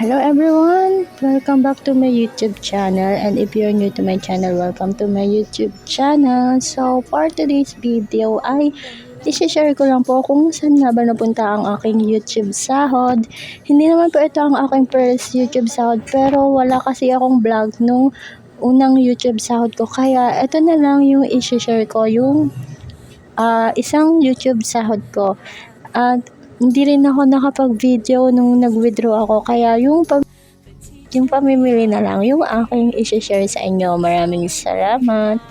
Hello everyone! Welcome back to my YouTube channel, and if you're new to my channel, welcome to my YouTube channel. So for today's video ay i-share ko lang po kung saan nga ba napunta ang aking YouTube sahod. Hindi naman po ito ang aking first YouTube sahod, pero wala kasi akong vlog nung unang YouTube sahod ko, kaya ito na lang yung i-share ko, yung isang YouTube sahod ko. At hindi rin ako nakapag-video nung nag-withdraw ako, kaya yung pamimili na lang yung aking i-share sa inyo. Maraming salamat.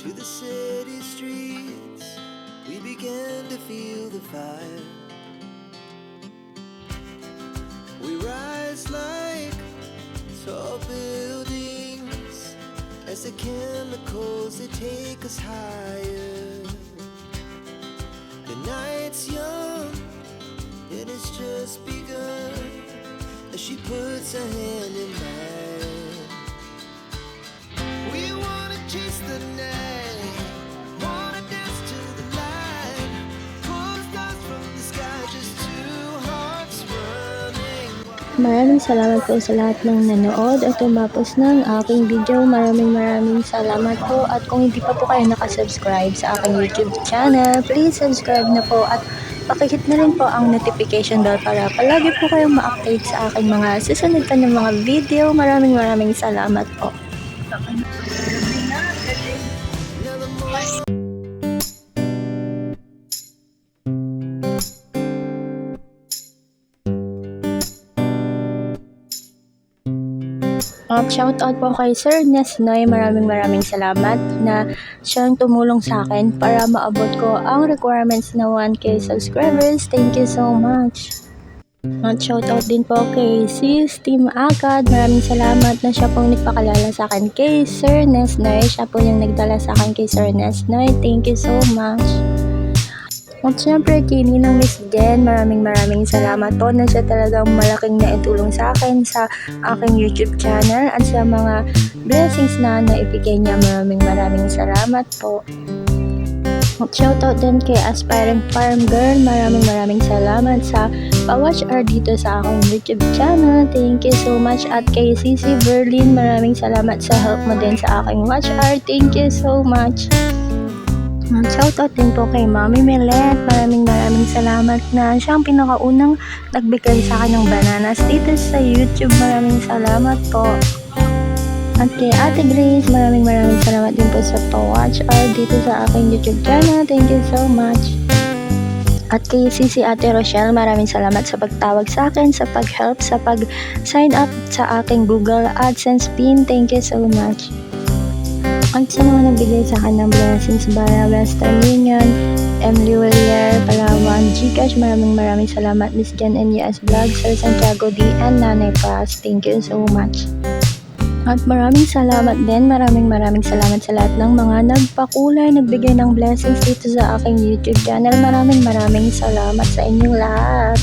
To the city streets, we began to feel the fire. We rise like tall buildings as the chemicals, they take us higher. The night's young, and it's just begun, as she puts her hand in mine. We wanna chase the night, wanna dance to the light, pull the stars from the sky, just two hearts running wild. Maraming salamat po sa lahat ng nanood at tumapos ng aking video. Maraming salamat po, at kung hindi pa po kayo nakasubscribe sa aking YouTube channel, please subscribe na po at pakihit na rin po ang notification bell para palagi po kayong ma-update sa aking mga susunod pa ng mga video. Maraming salamat po. At shoutout po kay Sir Nesnoy, maraming salamat na siyang tumulong sa akin para maabot ko ang requirements na 1K subscribers. Thank you so much. At shoutout din po kay Sis Team Agad, maraming salamat na siya pong nagpakalala sa akin kay Sir Nesnoy. Siya po yung nagdala sa akin kay Sir Nesnoy. Thank you so much. At syempre kay Ninang Miss Jen, maraming salamat po na siya talagang malaking naitulong sa akin sa aking YouTube channel at sa mga blessings na naibigay niya. Maraming salamat po. At shoutout din kay Aspiring Farm Girl, maraming salamat sa pa-watch hour dito sa aking YouTube channel. Thank you so much. At kay Sisi Berlin, maraming salamat sa help mo din sa aking watch hour. Thank you so much. At shoutout din po kay Mami Melet, maraming salamat na siyang pinakaunang nagbigay sa akin ng bananas dito sa YouTube. Maraming salamat po. At kay Ate Grace, maraming salamat din po sa pa-watch hour dito sa aking YouTube channel. Thank you so much. At kay Sisi Ate Rochelle, maraming salamat sa pagtawag sa akin, sa pag-help, sa pag-sign up sa aking Google AdSense pin. Thank you so much. At sa mga nagbigay sa akin ng blessings, Bara Western Union, Emily Willier, Palawan, Gcash, maraming salamat. Miss Jen and US Vlog, Sir Santiago D, and Nanay Paz. Thank you so much. At maraming salamat din, maraming salamat sa lahat ng mga nagpakulay, nagbigay ng blessings dito sa aking YouTube channel. Maraming salamat sa inyong lahat.